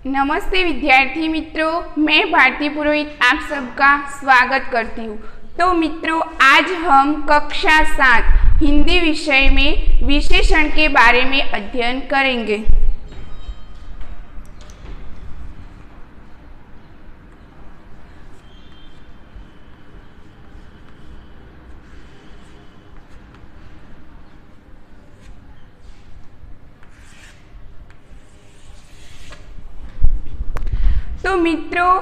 नमस्ते विद्यार्थी मित्रों, मैं भारती पुरोहित आप सबका स्वागत करती हूँ। तो मित्रों, आज हम कक्षा 7 हिंदी विषय में विशेषण के बारे में अध्ययन करेंगे। तो मित्रों,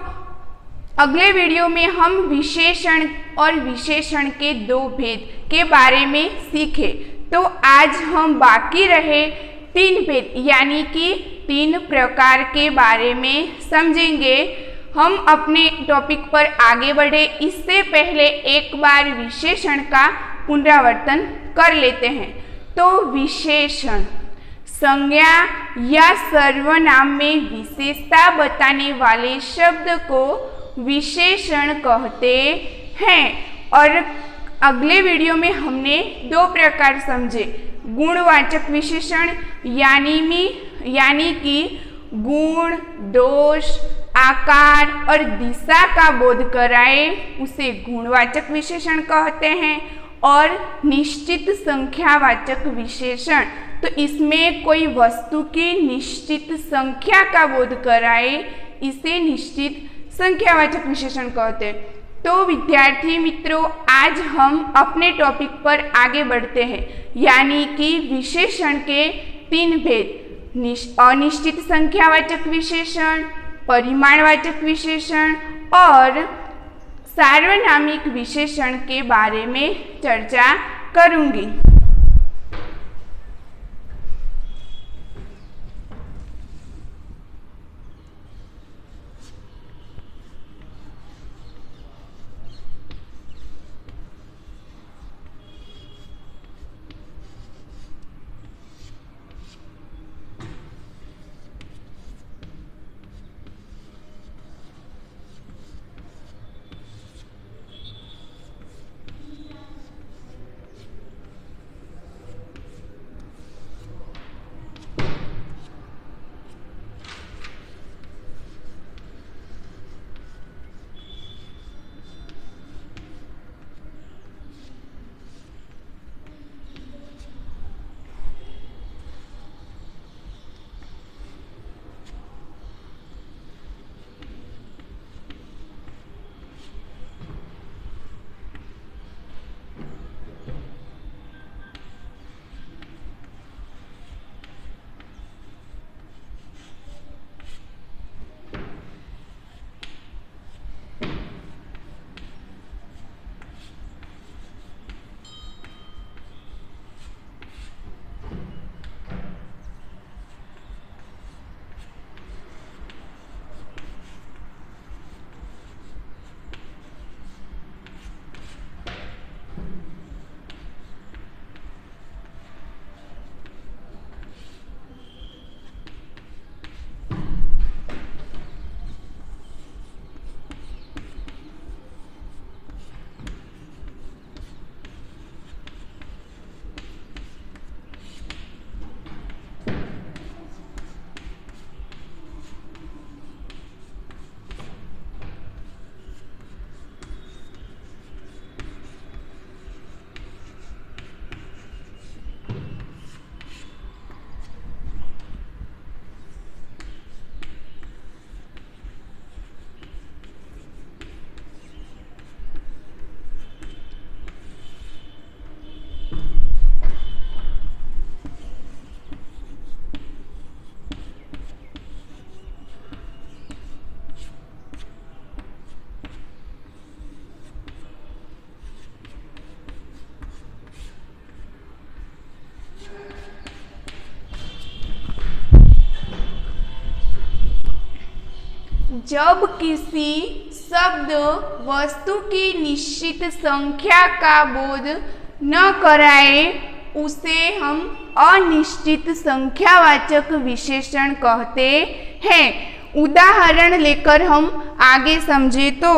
अगले वीडियो में हम विशेषण और विशेषण के दो भेद के बारे में सीखे। तो आज हम बाकी रहे तीन भेद यानी कि तीन प्रकार के बारे में समझेंगे। हम अपने टॉपिक पर आगे बढ़े इससे पहले एक बार विशेषण का पुनरावर्तन कर लेते हैं। तो विशेषण संज्ञा या सर्वनाम में विशेषता बताने वाले शब्द को विशेषण कहते हैं। और अगले वीडियो में हमने दो प्रकार समझे, गुणवाचक विशेषण यानी कि गुण, दोष, आकार और दिशा का बोध कराए उसे गुणवाचक विशेषण कहते हैं। और निश्चित संख्यावाचक विशेषण, तो इसमें कोई वस्तु की निश्चित संख्या का बोध कराए इसे निश्चित संख्यावाचक विशेषण कहते हैं। तो विद्यार्थी मित्रों, आज हम अपने टॉपिक पर आगे बढ़ते हैं, यानी कि विशेषण के तीन भेद, अनिश्चित संख्यावाचक विशेषण, परिमाणवाचक विशेषण और सार्वनामिक विशेषण के बारे में चर्चा करूंगी। जब किसी शब्द वस्तु की निश्चित संख्या का बोध न कराए उसे हम अनिश्चित संख्यावाचक विशेषण कहते हैं। उदाहरण लेकर हम आगे समझे तो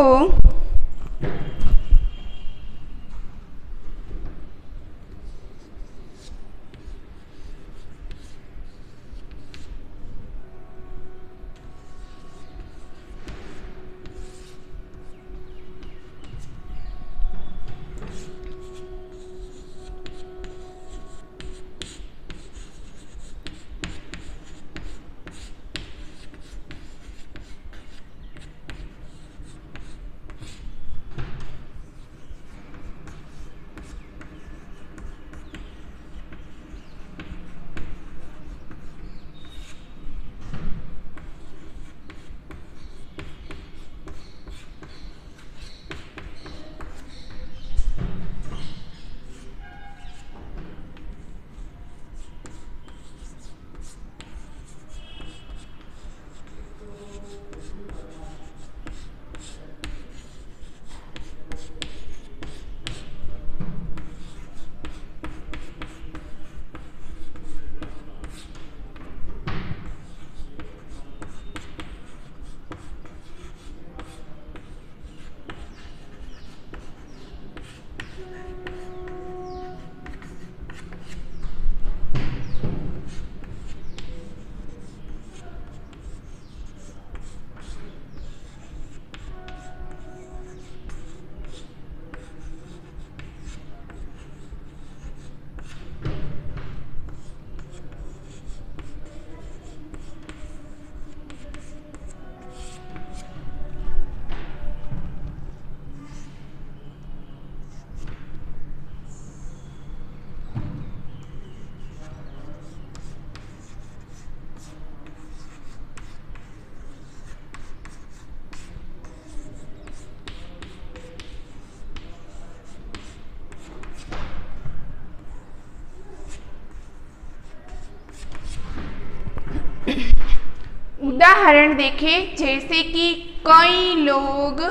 उदाहरण देखें, जैसे कि कई लोग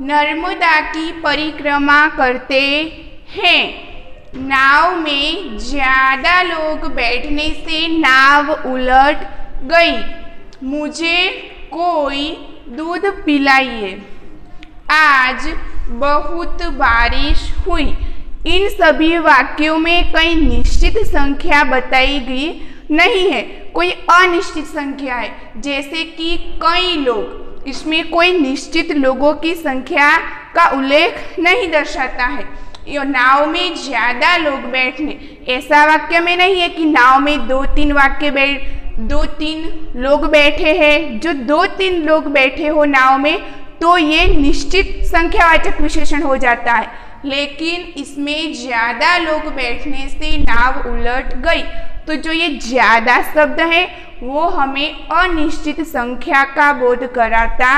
नर्मदा की परिक्रमा करते हैं। नाव में ज़्यादा लोग बैठने से नाव उलट गई। मुझे कोई दूध पिलाइए। आज बहुत बारिश हुई। इन सभी वाक्यों में कई निश्चित संख्या बताई गई नहीं है, कोई अनिश्चित संख्या है। जैसे कि कई लोग, इसमें कोई निश्चित लोगों की संख्या का उल्लेख नहीं दर्शाता है। ये नाव में ज़्यादा लोग बैठने, ऐसा वाक्य में नहीं है कि नाव में दो तीन लोग बैठे हैं। जो 2-3 लोग बैठे हो नाव में तो ये निश्चित संख्यावाचक विशेषण हो जाता है, लेकिन इसमें ज़्यादा लोग बैठने से नाव उलट गई। तो जो ये ज़्यादा शब्द है वो हमें अनिश्चित संख्या का बोध कराता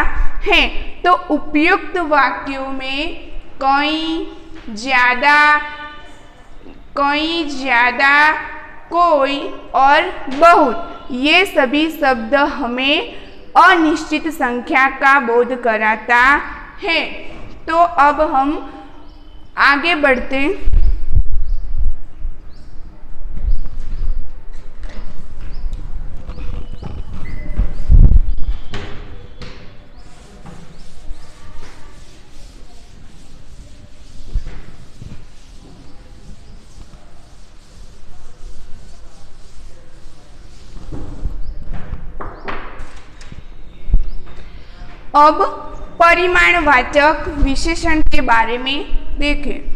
है। तो उपयुक्त वाक्यों में कई ज़्यादा, कोई और बहुत, ये सभी शब्द हमें अनिश्चित संख्या का बोध कराता है। तो अब हम आगे बढ़ते हैं। अब परिमाणवाचक विशेषण के बारे में देखें।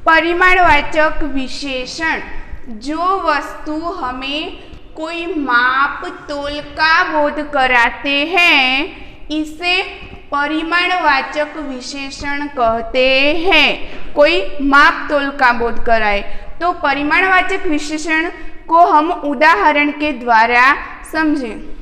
परिमाणवाचक विशेषण, जो वस्तु हमें कोई माप तोल का बोध कराते हैं, इसे परिमाणवाचक विशेषण कहते हैं। कोई माप तोल का बोध कराए तो परिमाणवाचक विशेषण को हम उदाहरण के द्वारा समझें।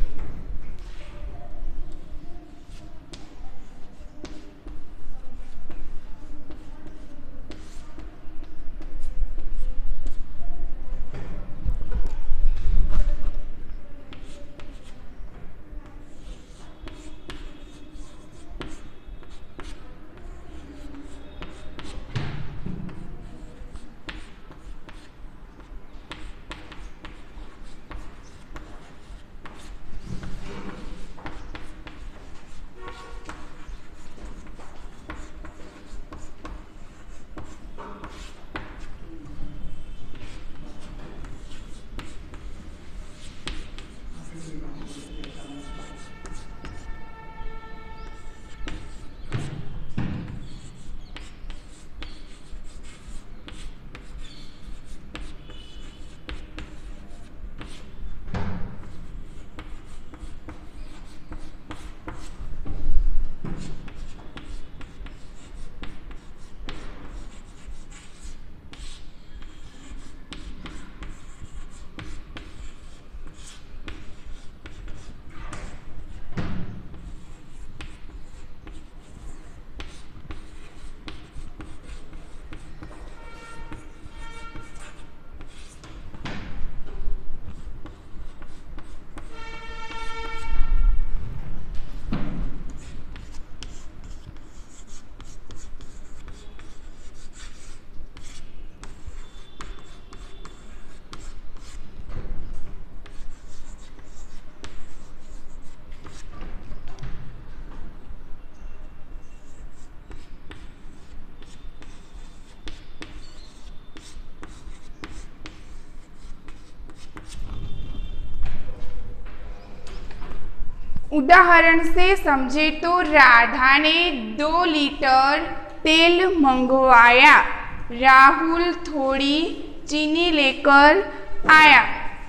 उदाहरण से समझे तो राधा ने 2 लीटर तेल मंगवाया। राहुल थोड़ी चीनी लेकर आया।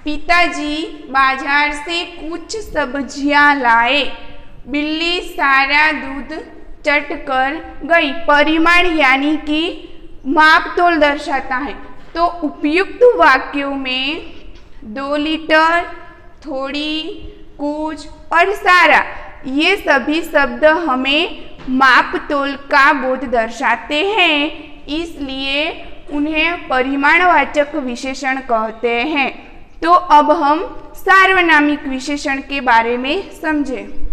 पिताजी बाजार से कुछ सब्जियां लाए। बिल्ली सारा दूध चट कर गई। परिमाण यानी कि माप तोल दर्शाता है। तो उपयुक्त वाक्यों में 2 लीटर, थोड़ी, कुछ और सारा, ये सभी शब्द हमें माप तोल का बोध दर्शाते हैं, इसलिए उन्हें परिमाणवाचक विशेषण कहते हैं। तो अब हम सार्वनामिक विशेषण के बारे में समझें।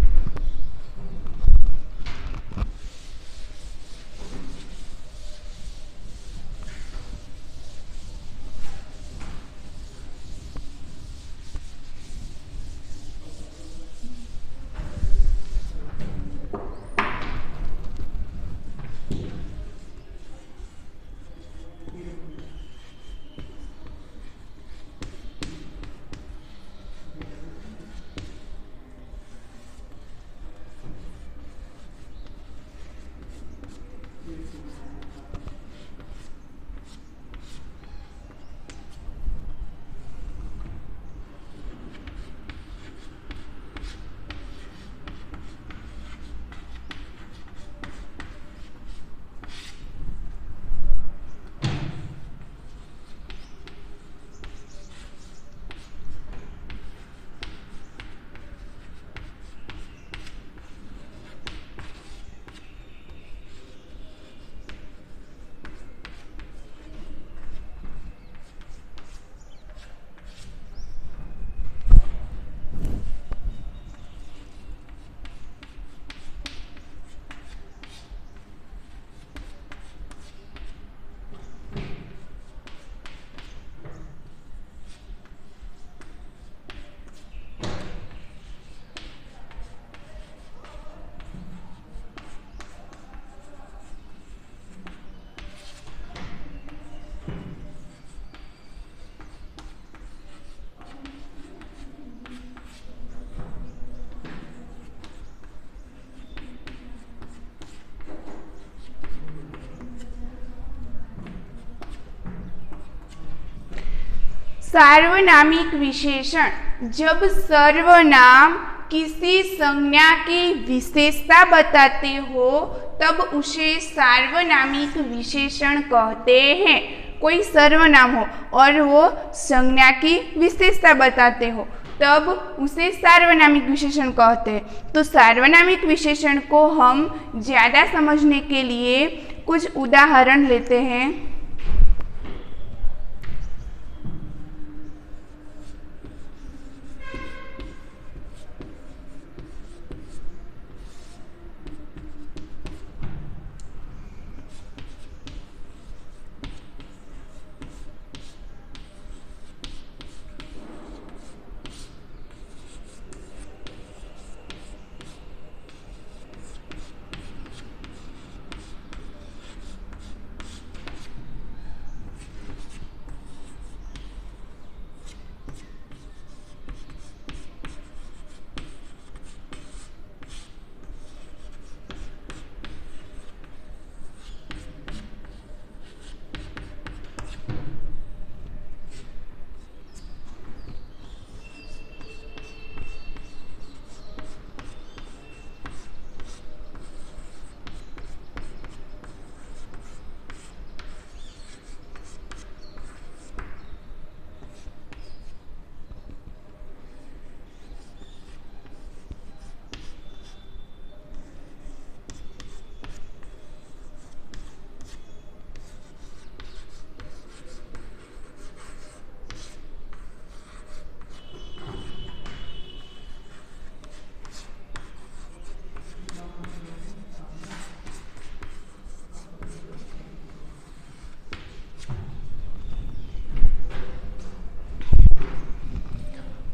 सार्वनामिक विशेषण, जब सर्वनाम किसी संज्ञा की विशेषता बताते हो तब उसे सार्वनामिक विशेषण कहते हैं। कोई सर्वनाम हो और वो संज्ञा की विशेषता बताते हो तब उसे सार्वनामिक विशेषण कहते हैं। तो सार्वनामिक विशेषण को हम ज़्यादा समझने के लिए कुछ उदाहरण लेते हैं।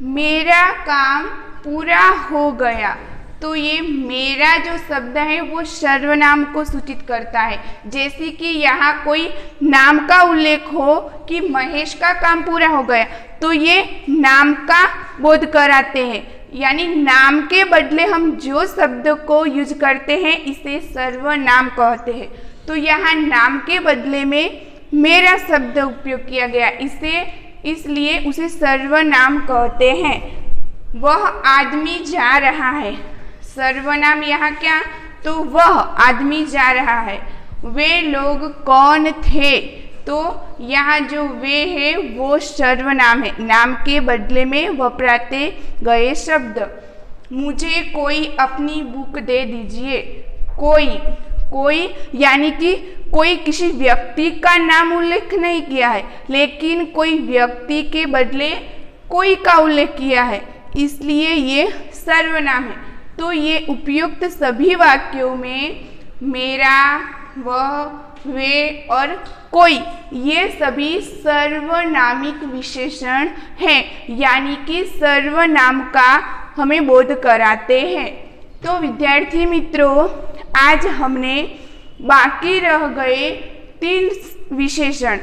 मेरा काम पूरा हो गया। तो ये मेरा जो शब्द है वो सर्वनाम को सूचित करता है। जैसे कि यहाँ कोई नाम का उल्लेख हो कि महेश का काम पूरा हो गया, तो ये नाम का बोध कराते हैं। यानी नाम के बदले हम जो शब्द को यूज करते हैं इसे सर्वनाम कहते हैं। तो यहाँ नाम के बदले में मेरा शब्द उपयोग किया गया, इसलिए उसे सर्वनाम कहते हैं। वह आदमी जा रहा है, सर्वनाम यहाँ क्या, तो वह आदमी जा रहा है। वे लोग कौन थे, तो यहाँ जो वे है वो सर्वनाम है, नाम के बदले में वापराते गए शब्द। मुझे कोई अपनी बुक दे दीजिए। कोई यानी कि कोई किसी व्यक्ति का नाम उल्लेख नहीं किया है, लेकिन कोई व्यक्ति के बदले कोई का उल्लेख किया है, इसलिए ये सर्वनाम है। तो ये उपयुक्त सभी वाक्यों में मेरा, वह, वे और कोई ये सभी सर्वनामिक विशेषण हैं, यानी कि सर्वनाम का हमें बोध कराते हैं। तो विद्यार्थी मित्रों, आज हमने बाकी रह गए 3 विशेषण,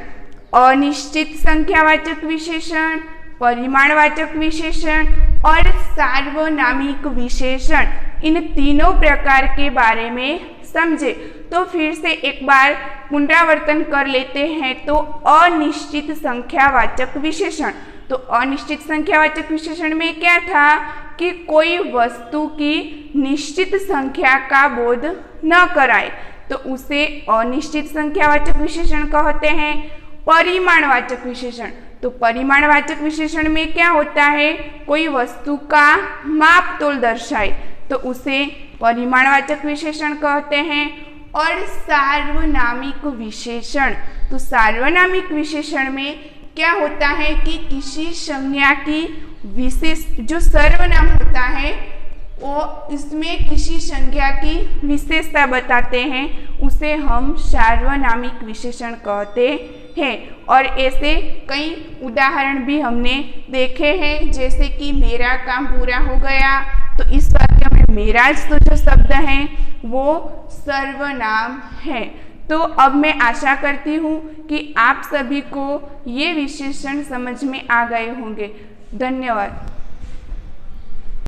अनिश्चित संख्यावाचक विशेषण, परिमाणवाचक विशेषण और सार्वनामिक विशेषण, इन तीनों प्रकार के बारे में समझे। तो फिर से एक बार पुनरावर्तन कर लेते हैं। तो अनिश्चित संख्यावाचक विशेषण, तो अनिश्चित संख्यावाचक विशेषण में क्या था कि कोई वस्तु की निश्चित संख्या का बोध न कराए, तो उसे अनिश्चित संख्यावाचक विशेषण कहते हैं। परिमाणवाचक विशेषण, तो परिमाणवाचक विशेषण में क्या होता है, कोई वस्तु का माप तोल दर्शाए, तो उसे परिमाणवाचक विशेषण कहते हैं। और सार्वनामिक विशेषण, तो सार्वनामिक विशेषण में क्या होता है कि किसी संज्ञा की विशेष, जो सर्वनाम होता है वो इसमें किसी संज्ञा की विशेषता बताते हैं, उसे हम सार्वनामिक विशेषण कहते हैं। और ऐसे कई उदाहरण भी हमने देखे हैं, जैसे कि मेरा काम पूरा हो गया, तो इस वाक्य में मेरा जो शब्द है वो सर्वनाम है। तो अब मैं आशा करती हूँ कि आप सभी को ये विशेषण समझ में आ गए होंगे। धन्यवाद।